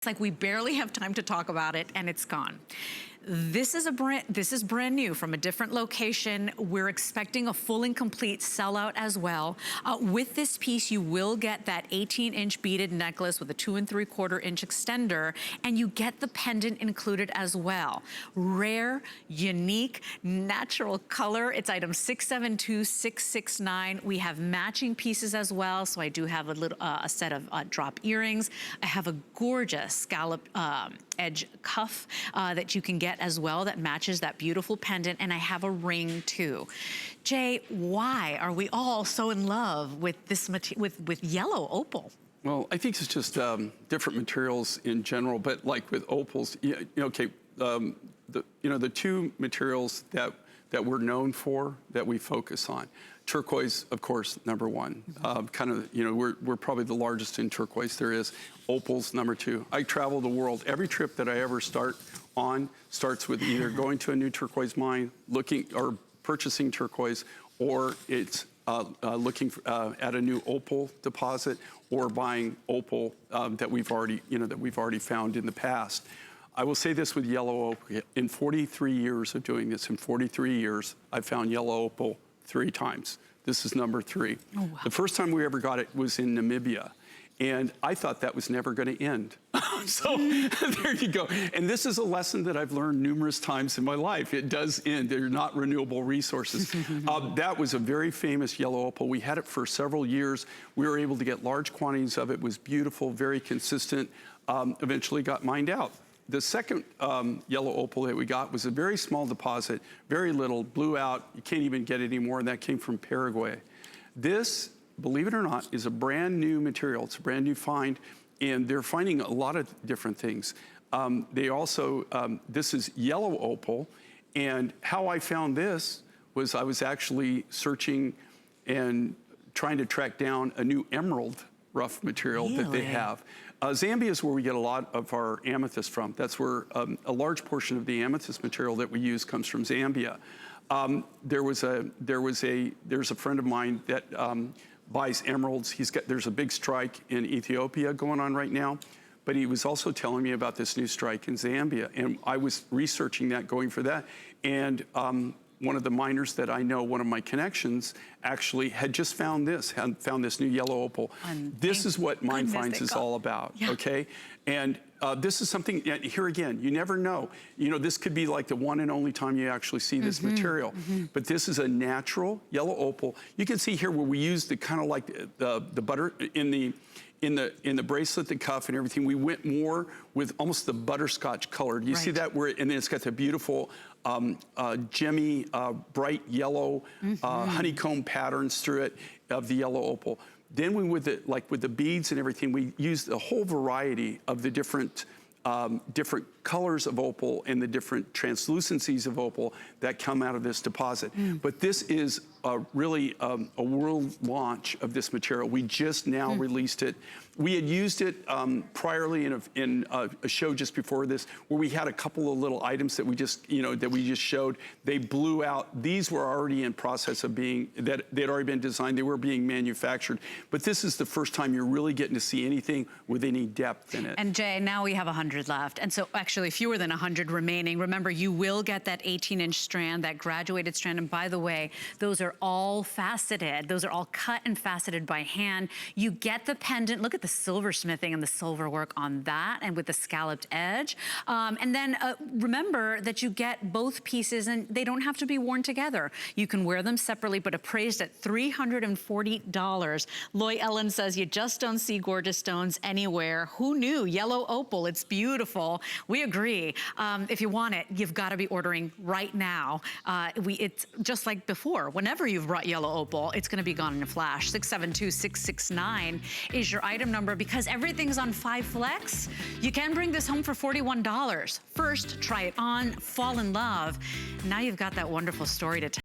It's like we barely have time to talk about it and it's gone. This is brand new from a different location. We're expecting a full and complete sellout as well. With this piece, you will get that 18-inch beaded necklace with a 2 3/4-inch extender, and you get the pendant included as well. Rare, unique, natural color. It's item 672669. We have matching pieces as well. So I do have a set of drop earrings. I have a gorgeous scallop edge cuff that you can get as well that matches that beautiful pendant, and I have a ring too. Jay, why are we all so in love with this with yellow opal? Well, I think it's just different materials in general, but like with opals, the two materials that we're known for, that we focus on. Turquoise, of course, number one. We're probably the largest in turquoise there is. Opal's number two. I travel the world. Every trip that I ever start on starts with either going to a new turquoise mine, looking or purchasing turquoise, or it's looking at a new opal deposit, or buying opal that we've already found in the past. I will say this with yellow opal. In 43 years of doing this, in 43 years, I've found yellow opal 3 times. This is number 3. Oh, wow. The first time we ever got it was in Namibia. And I thought that was never going to end. So there you go. And this is a lesson that I've learned numerous times in my life. It does end. They're not renewable resources. That was a very famous yellow opal. We had it for several years. We were able to get large quantities of it. It was beautiful, very consistent. Eventually got mined out. The second yellow opal that we got was a very small deposit, very little, blew out. You can't even get it anymore, and that came from Paraguay. This, believe it or not, is a brand new material. It's a brand new find, and they're finding a lot of different things. They also, this is yellow opal, and how I found this was I was actually searching and trying to track down a new emerald rough material that they have. Zambia is where we get a lot of our amethyst from. That's where a large portion of the amethyst material that we use comes from Zambia. There's a friend of mine that buys emeralds. There's a big strike in Ethiopia going on right now, but he was also telling me about this new strike in Zambia, and I was researching that, going for that, and one of the miners that I know, one of my connections, actually had just found this new yellow opal. This is what Mine Finds is all about, okay? And this is something, here again, you never know. You know, this could be like the one and only time you actually see this material. But this is a natural yellow opal. You can see here where we use the kind of like the butter in the bracelet, the cuff and everything. We went more with almost the butterscotch color. You see that? And then it's got the beautiful gemmy, bright yellow honeycomb patterns through it of the yellow opal. Then we, with the beads and everything, we used a whole variety of the different colors of opal and the different translucencies of opal that come out of this deposit. But this is really a world launch of this material. We just now released it. We had used it priorly in a show just before this, where we had a couple of little items that we just showed. They blew out. These were already in process of being, they had already been designed. They were being manufactured. But this is the first time you're really getting to see anything with any depth in it. And Jay, now we have 100 left. And so actually fewer than 100 remaining. Remember, you will get that 18-inch strand, that graduated strand. And by the way, those are all faceted. Those are all cut and faceted by hand. You get the pendant. Look at the silversmithing and the silver work on that, and with the scalloped edge. And then remember that you get both pieces, and they don't have to be worn together. You can wear them separately, but appraised at $340. Loy Ellen says, you just don't see gorgeous stones anywhere. Who knew? Yellow opal, it's beautiful. We agree. If you want it, you've got to be ordering right now. It's just like before. Whenever you've brought yellow opal, it's going to be gone in a flash. 672669 is your item number, because everything's on 5 Flex. You can bring this home for $41. First, try it on, fall in love. Now you've got that wonderful story to tell.